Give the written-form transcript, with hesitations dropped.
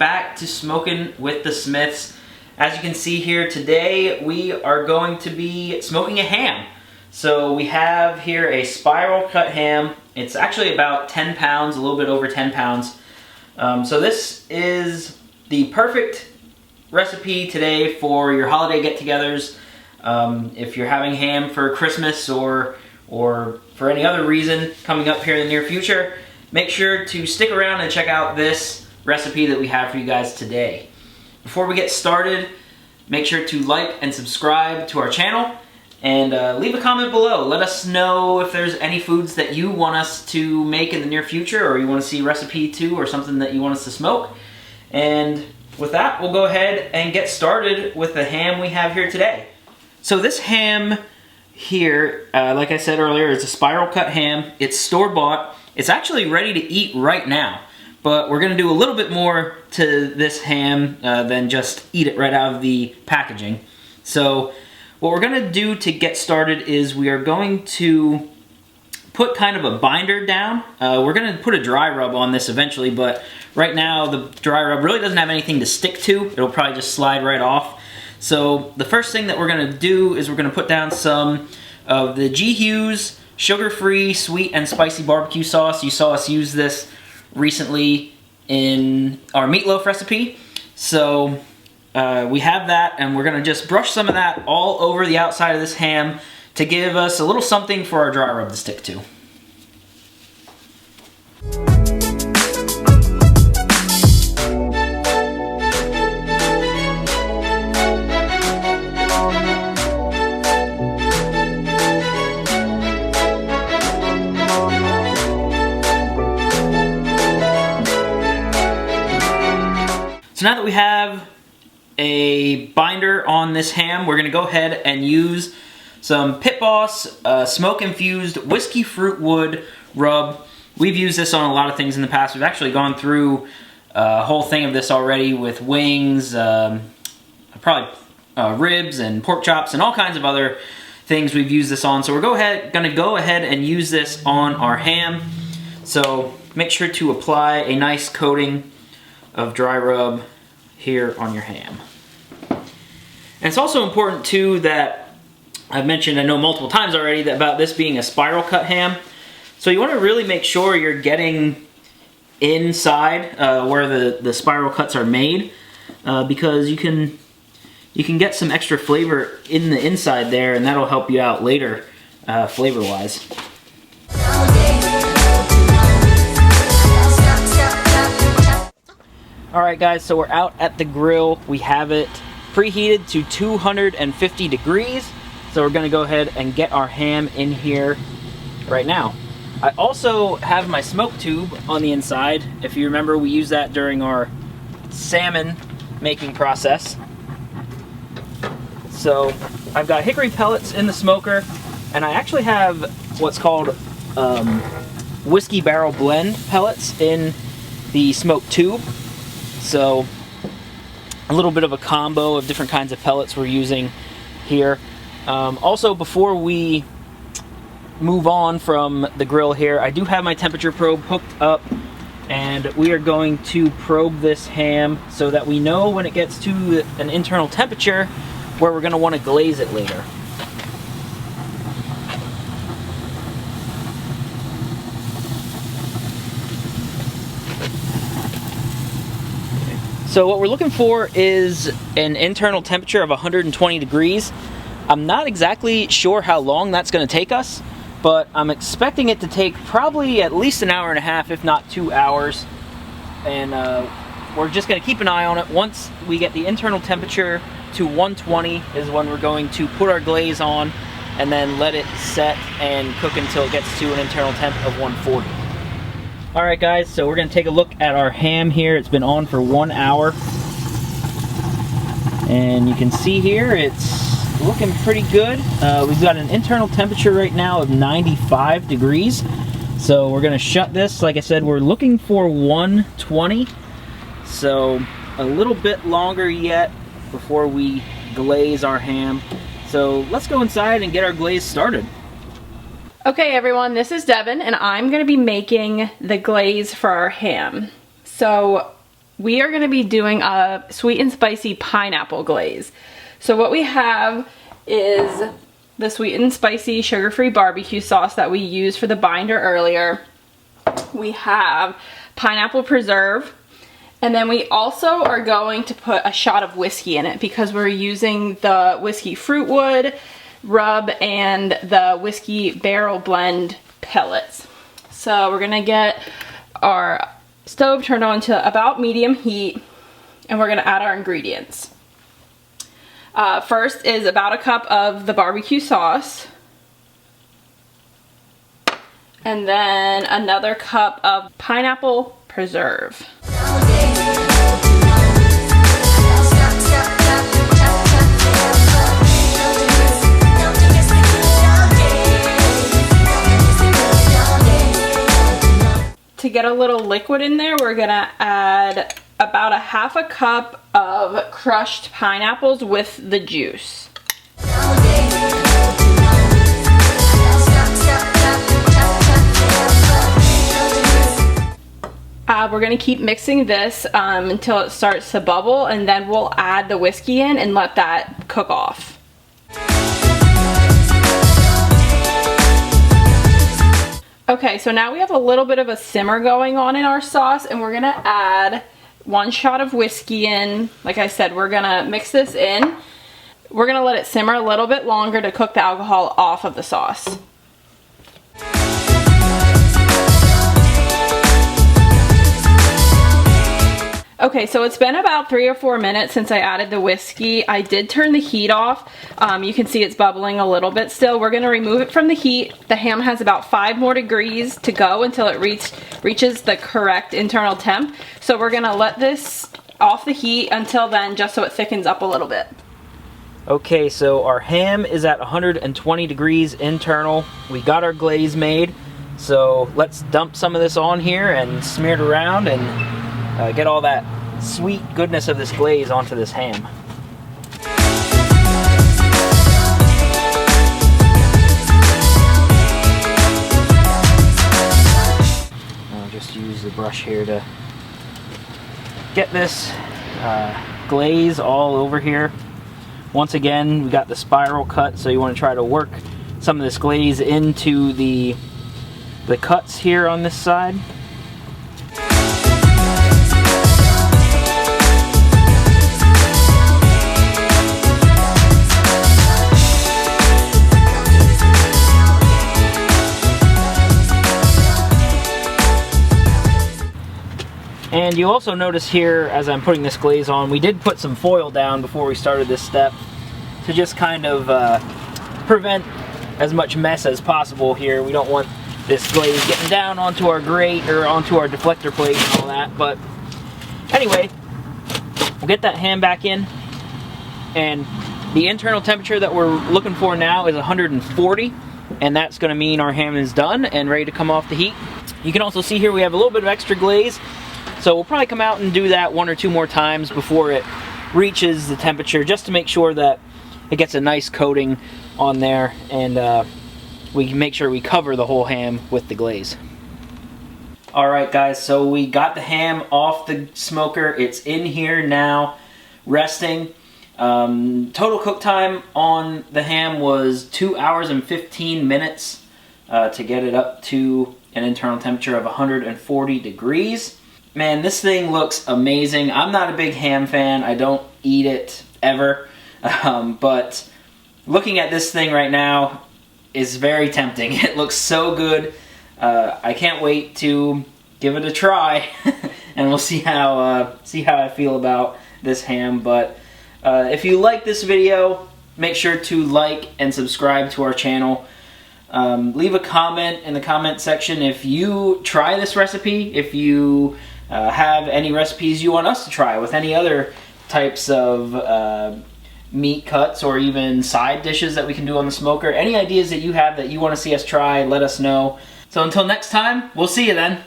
back to Smoking with the Smiths. As you can see here today, we are going to be smoking a ham. So we have here a spiral cut ham. It's actually about 10 pounds, a little bit over 10 pounds. So this is the perfect recipe today for your holiday get-togethers. If you're having ham for Christmas or for any other reason coming up here in the near future, make sure to stick around and check out this recipe that we have for you guys today. Before we get started, make sure to like and subscribe to our channel and leave a comment below. Let us know if there's any foods that you want us to make in the near future, or you want to see recipe 2 or something that you want us to smoke. And with that, we'll go ahead and get started with the ham we have here today. So this ham here, like I said earlier, is a spiral cut ham. It's store-bought. It's actually ready to eat right now, but we're gonna do a little bit more to this ham than just eat it right out of the packaging. So what we're gonna do to get started is we are going to put kind of a binder down. We're gonna put a dry rub on this eventually, but right now the dry rub really doesn't have anything to stick to. It'll probably just slide right off. So the first thing that we're gonna do is we're gonna put down some of the Hughes sugar-free sweet and spicy barbecue sauce. You saw us use this recently in our meatloaf recipe. So we have that, and we're gonna just brush some of that all over the outside of this ham to give us a little something for our dry rub to stick to. So now that we have a binder on this ham, we're going to go ahead and use some Pitboss smoke-infused whiskey fruitwood rub. We've used this on a lot of things in the past. We've actually gone through a whole thing of this already with wings, probably ribs and pork chops and all kinds of other things we've used this on. So we're going to go ahead and use this on our ham. So make sure to apply a nice coating of dry rub here on your ham. And it's also important too that I've mentioned, I know multiple times already, that about this being a spiral cut ham. So you want to really make sure you're getting inside where the spiral cuts are made, because you can get some extra flavor in the inside there, and that'll help you out later flavor-wise. Alright guys, so we're out at the grill. We have it preheated to 250 degrees. So we're going to go ahead and get our ham in here right now. I also have my smoke tube on the inside. If you remember, we used that during our salmon making process. So I've got hickory pellets in the smoker, and I actually have what's called Whisky Barrel Blend pellets in the smoke tube. So a little bit of a combo of different kinds of pellets we're using here. Also, before we move on from the grill here, I do have my temperature probe hooked up, and we are going to probe this ham so that we know when it gets to an internal temperature where we're going to want to glaze it later. So what we're looking for is an internal temperature of 120 degrees. I'm not exactly sure how long that's going to take us, but I'm expecting it to take probably at least an hour and a half, if not 2 hours. And we're just going to keep an eye on it. Once we get the internal temperature to 120 is when we're going to put our glaze on, and then let it set and cook until it gets to an internal temp of 140. Alright guys, so we're going to take a look at our ham here. It's been on for 1 hour. And you can see here it's looking pretty good. We've got an internal temperature right now of 95 degrees. So we're going to shut this. Like I said, we're looking for 120. So a little bit longer yet before we glaze our ham. So let's go inside and get our glaze started. Okay everyone, this is Devin and I'm going to be making the glaze for our ham. So we are going to be doing a sweet and spicy pineapple glaze. So what we have is the sweet and spicy sugar-free barbecue sauce that we used for the binder earlier. We have pineapple preserve, and then we also are going to put a shot of whiskey in it because we're using the whiskey Fruitwood rub and the Whisky Barrel Blend pellets. So we're gonna get our stove turned on to about medium heat, and we're gonna add our ingredients. First is about a cup of the barbecue sauce, and then another cup of pineapple preserve. To get a little liquid in there, we're gonna add about a half a cup of crushed pineapples with the juice. We're gonna keep mixing this until it starts to bubble, and then we'll add the whiskey in and let that cook off. Okay, so now we have a little bit of a simmer going on in our sauce, and we're gonna add 1 shot of whiskey in. Like I said, we're gonna mix this in. We're gonna let it simmer a little bit longer to cook the alcohol off of the sauce. Okay, so it's been about 3 or 4 minutes since I added the whiskey. I did turn the heat off. You can see it's bubbling a little bit still. We're gonna remove it from the heat. The ham has about 5 more degrees to go until it reaches the correct internal temp. So we're gonna let this off the heat until then, just so it thickens up a little bit. Okay, so our ham is at 120 degrees internal. We got our glaze made. So let's dump some of this on here and smear it around and get all that sweet goodness of this glaze onto this ham. I'll just use the brush here to get this glaze all over here. Once again, we got the spiral cut, so you want to try to work some of this glaze into the cuts here on this side. And you also notice here, as I'm putting this glaze on, we did put some foil down before we started this step to just kind of prevent as much mess as possible here. We don't want this glaze getting down onto our grate or onto our deflector plate and all that. But anyway, we'll get that ham back in, and the internal temperature that we're looking for now is 140, and that's going to mean our ham is done and ready to come off the heat. You can also see here we have a little bit of extra glaze. So we'll probably come out and do that 1 or 2 more times before it reaches the temperature, just to make sure that it gets a nice coating on there, and we can make sure we cover the whole ham with the glaze. Alright guys, so we got the ham off the smoker. It's in here now, resting. Total cook time on the ham was 2 hours and 15 minutes to get it up to an internal temperature of 140 degrees. Man, this thing looks amazing. I'm not a big ham fan. I don't eat it ever. But looking at this thing right now is very tempting. It looks so good. I can't wait to give it a try. And we'll see how I feel about this ham. But if you like this video, make sure to like and subscribe to our channel. Leave a comment in the comment section if you try this recipe, if you have any recipes you want us to try with any other types of meat cuts or even side dishes that we can do on the smoker. Any ideas that you have that you want to see us try, let us know. So until next time, we'll see you then.